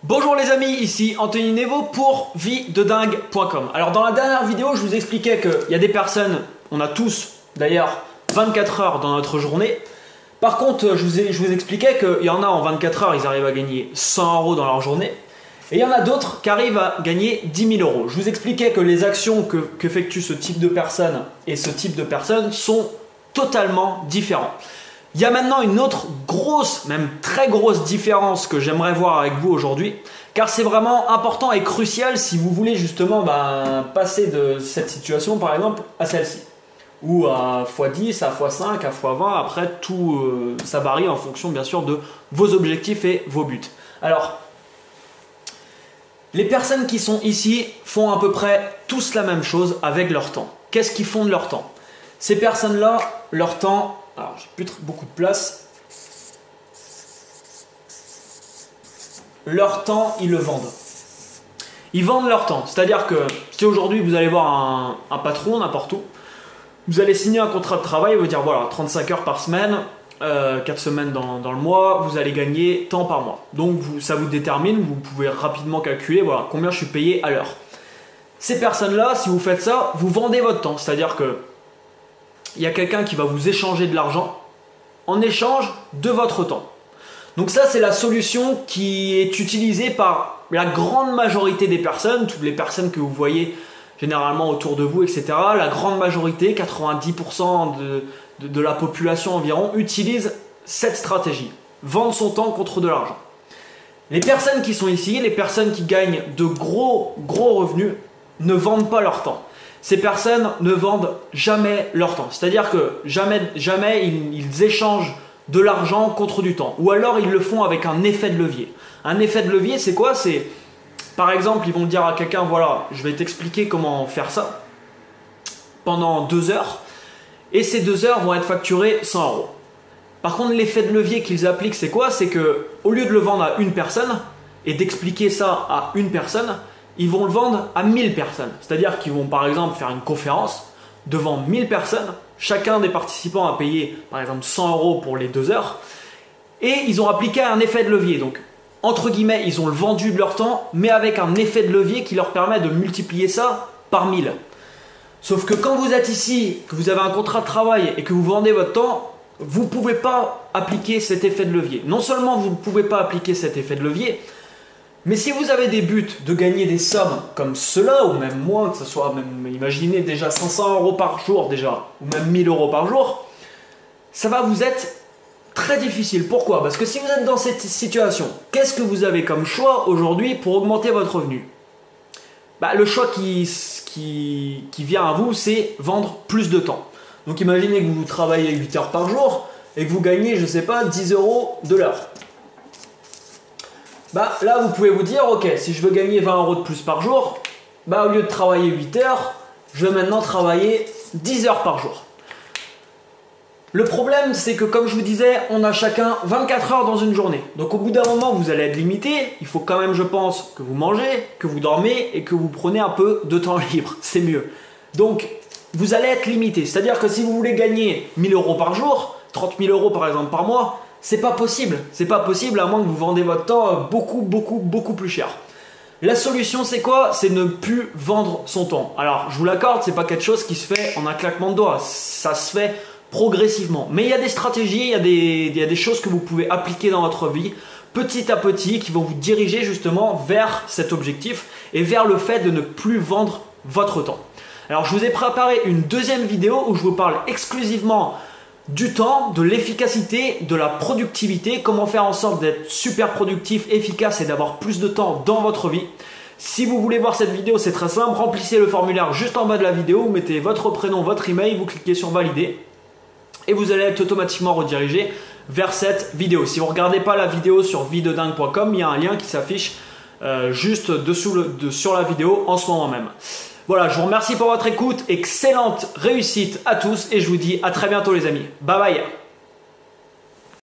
Bonjour les amis, ici Anthony Nevo pour videdingue.com. Alors dans la dernière vidéo, je vous expliquais qu'il y a des personnes, on a tous d'ailleurs 24 heures dans notre journée. Par contre, je vous expliquais qu'il y en a en 24 heures, ils arrivent à gagner 100 € dans leur journée. Et il y en a d'autres qui arrivent à gagner 10 000 €. Je vous expliquais que les actions qu'effectue ce type de personnes et ce type de personnes sont totalement différents. Il y a maintenant une autre grosse, même très grosse différence que j'aimerais voir avec vous aujourd'hui, car c'est vraiment important et crucial si vous voulez justement passer de cette situation par exemple à celle-ci. Ou à x10, à x5, à x20, après tout ça varie en fonction bien sûr de vos objectifs et vos buts. Alors, les personnes qui sont ici font à peu près tous la même chose avec leur temps. Qu'est-ce qu'ils font de leur temps? Ces personnes-là, leur temps, alors j'ai plus beaucoup de place, leur temps, ils le vendent. Ils vendent leur temps, c'est-à-dire que si aujourd'hui vous allez voir un patron n'importe où, vous allez signer un contrat de travail, il va dire voilà, 35 heures par semaine, 4 semaines dans le mois, vous allez gagner tant par mois. Donc ça vous détermine, vous pouvez rapidement calculer voilà, combien je suis payé à l'heure. Ces personnes-là, si vous faites ça, vous vendez votre temps, c'est-à-dire que il y a quelqu'un qui va vous échanger de l'argent en échange de votre temps. Donc ça, c'est la solution qui est utilisée par la grande majorité des personnes, toutes les personnes que vous voyez généralement autour de vous, etc. La grande majorité, 90% de la population environ, utilise cette stratégie. Vendre son temps contre de l'argent. Les personnes qui sont ici, les personnes qui gagnent de gros revenus, ne vendent pas leur temps. Ces personnes ne vendent jamais leur temps. C'est-à-dire que jamais ils échangent de l'argent contre du temps. Ou alors ils le font avec un effet de levier. Un effet de levier, c'est quoi? C'est, par exemple, ils vont dire à quelqu'un, voilà, je vais t'expliquer comment faire ça pendant 2 heures. Et ces 2 heures vont être facturées 100 €. Par contre, l'effet de levier qu'ils appliquent, c'est quoi? C'est que au lieu de le vendre à une personne et d'expliquer ça à une personne, ils vont le vendre à 1000 personnes. C'est-à-dire qu'ils vont par exemple faire une conférence devant 1000 personnes. Chacun des participants a payé par exemple 100 € pour les 2 heures. Et ils ont appliqué un effet de levier. Donc, entre guillemets, ils ont le vendu de leur temps, mais avec un effet de levier qui leur permet de multiplier ça par 1000. Sauf que quand vous êtes ici, que vous avez un contrat de travail et que vous vendez votre temps, vous ne pouvez pas appliquer cet effet de levier. Non seulement vous ne pouvez pas appliquer cet effet de levier, mais si vous avez des buts de gagner des sommes comme cela, ou même moins, que ce soit même, imaginez déjà 500 € par jour déjà, ou même 1000 € par jour, ça va vous être très difficile. Pourquoi? Parce que si vous êtes dans cette situation, qu'est-ce que vous avez comme choix aujourd'hui pour augmenter votre revenu? Le choix qui vient à vous, c'est vendre plus de temps. Donc imaginez que vous travaillez 8 heures par jour et que vous gagnez, je ne sais pas, 10 € de l'heure. Là, vous pouvez vous dire, ok, si je veux gagner 20 € de plus par jour, au lieu de travailler 8 heures, je vais maintenant travailler 10 heures par jour. Le problème, c'est que comme je vous disais, on a chacun 24 heures dans une journée. Donc au bout d'un moment, vous allez être limité. Il faut quand même, je pense, que vous mangez, que vous dormez et que vous prenez un peu de temps libre. C'est mieux. Donc, vous allez être limité. C'est-à-dire que si vous voulez gagner 1000 € par jour, 30 000 € par exemple par mois, c'est pas possible. C'est pas possible à moins que vous vendez votre temps beaucoup plus cher. La solution, c'est quoi? C'est ne plus vendre son temps. Alors, je vous l'accorde, c'est pas quelque chose qui se fait en un claquement de doigts. Ça se fait progressivement. Mais il y a des stratégies, il y a des choses que vous pouvez appliquer dans votre vie petit à petit qui vont vous diriger justement vers cet objectif et vers le fait de ne plus vendre votre temps. Alors, je vous ai préparé une deuxième vidéo où je vous parle exclusivement du temps, de l'efficacité, de la productivité, comment faire en sorte d'être super productif, efficace et d'avoir plus de temps dans votre vie. Si vous voulez voir cette vidéo, c'est très simple, remplissez le formulaire juste en bas de la vidéo, vous mettez votre prénom, votre email, vous cliquez sur valider et vous allez être automatiquement redirigé vers cette vidéo. Si vous ne regardez pas la vidéo sur videdingue.com, il y a un lien qui s'affiche juste sur la vidéo en ce moment même. Voilà, je vous remercie pour votre écoute, excellente réussite à tous et je vous dis à très bientôt les amis. Bye bye.